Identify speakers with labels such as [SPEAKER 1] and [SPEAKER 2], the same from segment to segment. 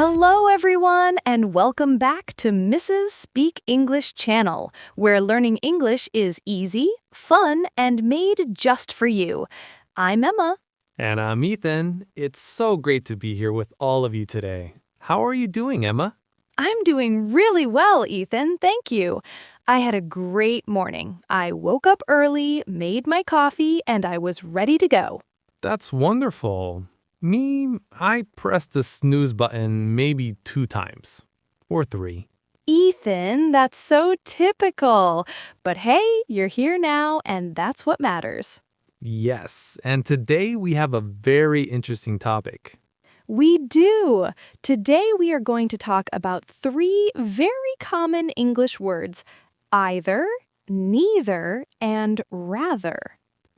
[SPEAKER 1] Hello, everyone, and welcome back to Mrs. Speak English channel, where learning English is easy, fun, and made just for you. I'm Emma.
[SPEAKER 2] And I'm Ethan. It's so great to be here with all of you today. How are you doing, Emma?
[SPEAKER 1] I'm doing really well, Ethan. Thank you. I had a great morning. I woke up early, made my coffee, and I was ready to go.
[SPEAKER 2] That's wonderful. Me, I pressed the snooze button maybe 2 times. Or 3.
[SPEAKER 1] Ethan, that's so typical. But hey, you're here now, and that's what matters.
[SPEAKER 2] Yes, and today we have a very interesting topic.
[SPEAKER 1] We do. Today we are going to talk about 3 very common English words: either, neither, and rather.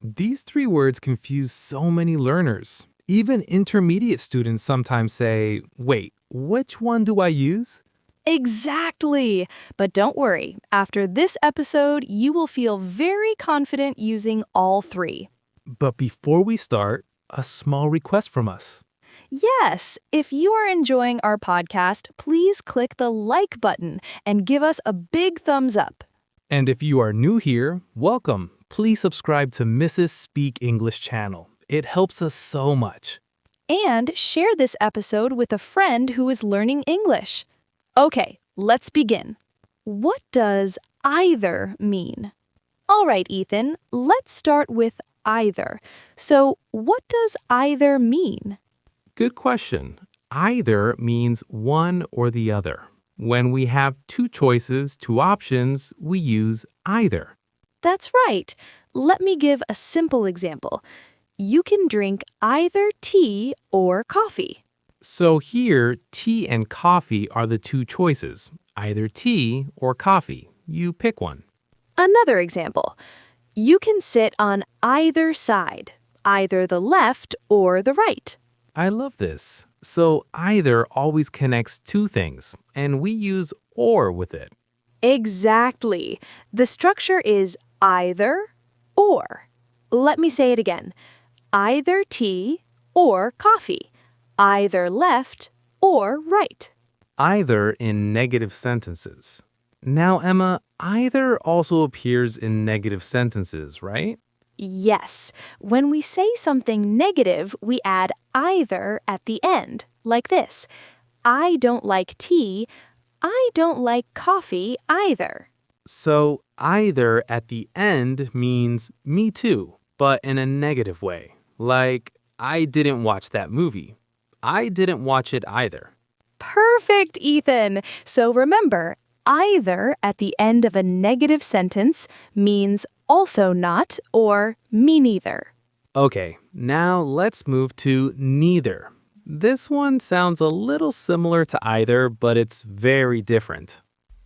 [SPEAKER 2] These 3 words confuse so many learners. Even intermediate students sometimes say, wait, which one do I use?
[SPEAKER 1] Exactly. But don't worry, after this episode, you will feel very confident using all 3.
[SPEAKER 2] But before we start, a small request from us.
[SPEAKER 1] Yes, if you are enjoying our podcast, please click the like button and give us a big thumbs up.
[SPEAKER 2] And if you are new here, welcome. Please subscribe to Mrs. Speak English channel. It helps us so much.
[SPEAKER 1] And share this episode with a friend who is learning English. Okay, let's begin. What does either mean? All right, Ethan, let's start with either. So, what does either mean?
[SPEAKER 2] Good question. Either means one or the other. When we have 2 choices, 2 options, we use either.
[SPEAKER 1] That's right. Let me give a simple example. You can drink either tea or coffee.
[SPEAKER 2] So here, tea and coffee are the 2 choices. Either tea or coffee. You pick one.
[SPEAKER 1] Another example. You can sit on either side, either the left or the right.
[SPEAKER 2] I love this. So either always connects 2 things, and we use or with it.
[SPEAKER 1] Exactly. The structure is either or. Let me say it again. Either tea or coffee. Either left or right.
[SPEAKER 2] Either in negative sentences. Now, Emma, either also appears in negative sentences, right?
[SPEAKER 1] Yes. When we say something negative, we add either at the end, like this. I don't like tea. I don't like coffee either.
[SPEAKER 2] So either at the end means me too, but in a negative way. Like, I didn't watch that movie. I didn't watch it either.
[SPEAKER 1] Perfect, Ethan. So remember, either at the end of a negative sentence means also not or me neither.
[SPEAKER 2] Okay, now let's move to neither. This one sounds a little similar to either, but it's very different.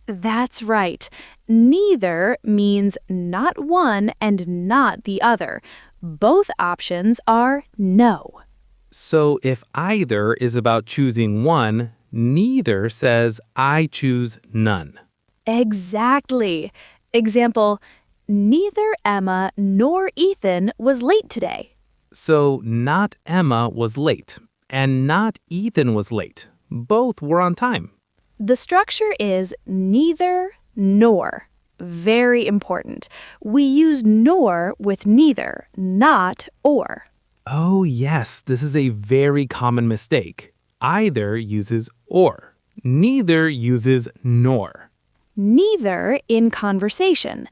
[SPEAKER 1] That's right. Neither means not one and not the other. Both options are no.
[SPEAKER 2] So if either is about choosing one, neither says I choose none.
[SPEAKER 1] Exactly. Example, neither Emma nor Ethan was late today.
[SPEAKER 2] So not Emma was late, and not Ethan was late. Both were on time.
[SPEAKER 1] The structure is neither nor. Very important. We use nor with neither, not or.
[SPEAKER 2] Oh yes, this is a very common mistake. Either uses or. Neither uses nor.
[SPEAKER 1] Neither in conversation.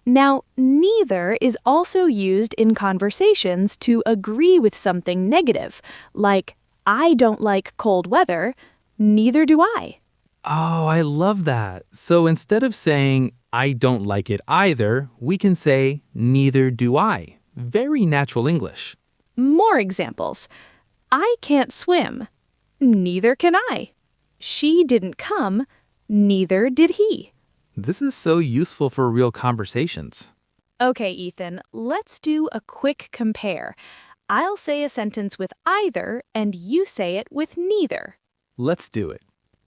[SPEAKER 1] Now, neither is also used in conversations to agree with something negative, like, I don't like cold weather, neither do I.
[SPEAKER 2] Oh, I love that. So instead of saying, I don't like it either, we can say, neither do I. Very natural English.
[SPEAKER 1] More examples. I can't swim. Neither can I. She didn't come. Neither did he.
[SPEAKER 2] This is so useful for real conversations.
[SPEAKER 1] Okay, Ethan, let's do a quick compare. I'll say a sentence with either, and you say it with neither.
[SPEAKER 2] Let's do it.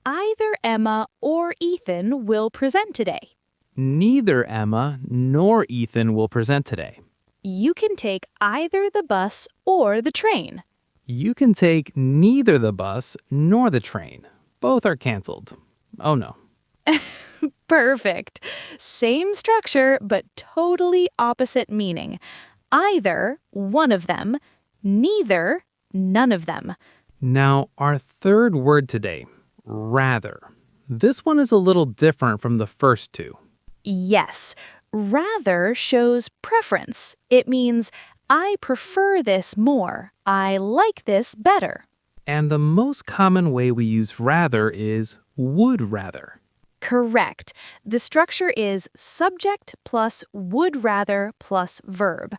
[SPEAKER 1] Either Emma or Ethan will present today.
[SPEAKER 2] Neither Emma nor Ethan will present today.
[SPEAKER 1] You can take either the bus or the train.
[SPEAKER 2] You can take neither the bus nor the train. Both are canceled. Oh no.
[SPEAKER 1] Perfect. Same structure, but totally opposite meaning. Either, one of them, neither, none of them.
[SPEAKER 2] Now, our third word today, rather. This one is a little different from the first two.
[SPEAKER 1] Yes, rather shows preference. It means, I prefer this more. I like this better.
[SPEAKER 2] And the most common way we use rather is would rather.
[SPEAKER 1] Correct. The structure is subject plus would rather plus verb.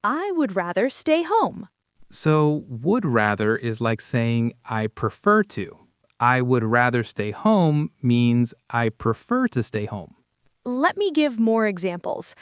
[SPEAKER 1] I would rather stay home.
[SPEAKER 2] So, would rather is like saying I prefer to. I would rather stay home means I prefer to stay home.
[SPEAKER 1] Let me give more examples.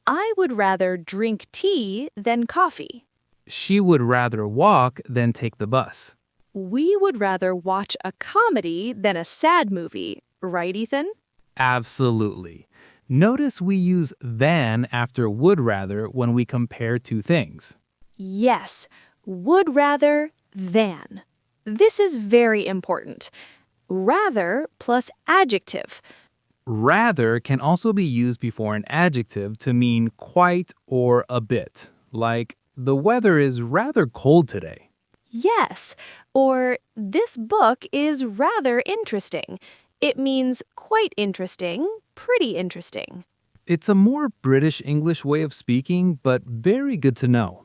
[SPEAKER 1] I would rather drink tea than coffee.
[SPEAKER 2] She would rather walk than take the bus.
[SPEAKER 1] We would rather watch a comedy than a sad movie, right, Ethan?
[SPEAKER 2] Absolutely. Notice we use than after would rather when we compare two things.
[SPEAKER 1] Yes, would rather than. This is very important. Rather plus adjective.
[SPEAKER 2] Rather can also be used before an adjective to mean quite or a bit, like the weather is rather cold today.
[SPEAKER 1] Yes, or this book is rather interesting. It means quite interesting, pretty interesting.
[SPEAKER 2] It's a more British English way of speaking, but very good to know.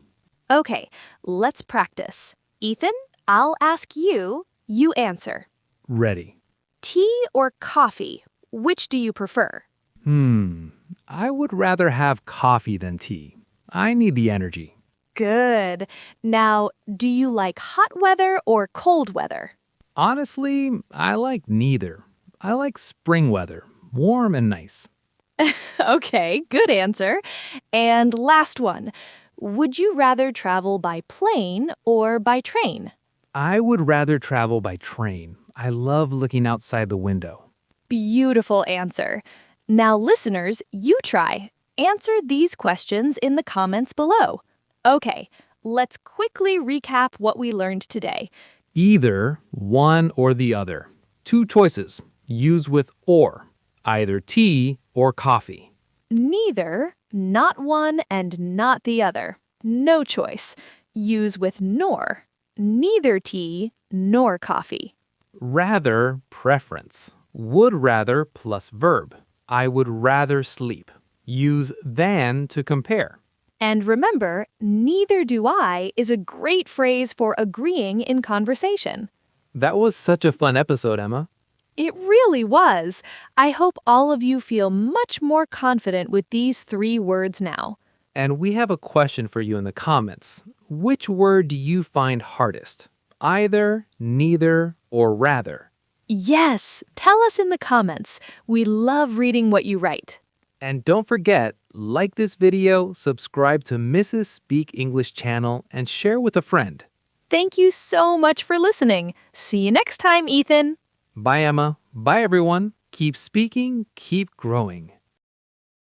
[SPEAKER 1] Okay, let's practice. Ethan, I'll ask you, you answer.
[SPEAKER 2] Ready.
[SPEAKER 1] Tea or coffee? Which do you prefer?
[SPEAKER 2] I would rather have coffee than tea. I need the energy.
[SPEAKER 1] Good. Now, do you like hot weather or cold weather?
[SPEAKER 2] Honestly, I like neither. I like spring weather, warm and nice.
[SPEAKER 1] Okay, good answer. And last one. Would you rather travel by plane or by train?
[SPEAKER 2] I would rather travel by train. I love looking outside the window.
[SPEAKER 1] Beautiful answer. Now, listeners, you try. Answer these questions in the comments below. Okay, let's quickly recap what we learned today.
[SPEAKER 2] Either one or the other. Two choices. Use with or. Either tea or coffee.
[SPEAKER 1] Neither, not one and not the other. No choice. Use with nor. Neither tea nor coffee.
[SPEAKER 2] Rather, preference. Would rather plus verb. I would rather sleep. Use than to compare.
[SPEAKER 1] And remember, neither do I is a great phrase for agreeing in conversation.
[SPEAKER 2] That was such a fun episode, Emma.
[SPEAKER 1] It really was. I hope all of you feel much more confident with these 3 words now.
[SPEAKER 2] And we have a question for you in the comments. Which word do you find hardest? Either, neither, or rather?
[SPEAKER 1] Yes, tell us in the comments. We love reading what you write.
[SPEAKER 2] And don't forget, like this video, subscribe to Mrs. Speak English channel, and share with a friend.
[SPEAKER 1] Thank you so much for listening. See you next time, Ethan.
[SPEAKER 2] Bye, Emma. Bye, everyone. Keep speaking, keep growing.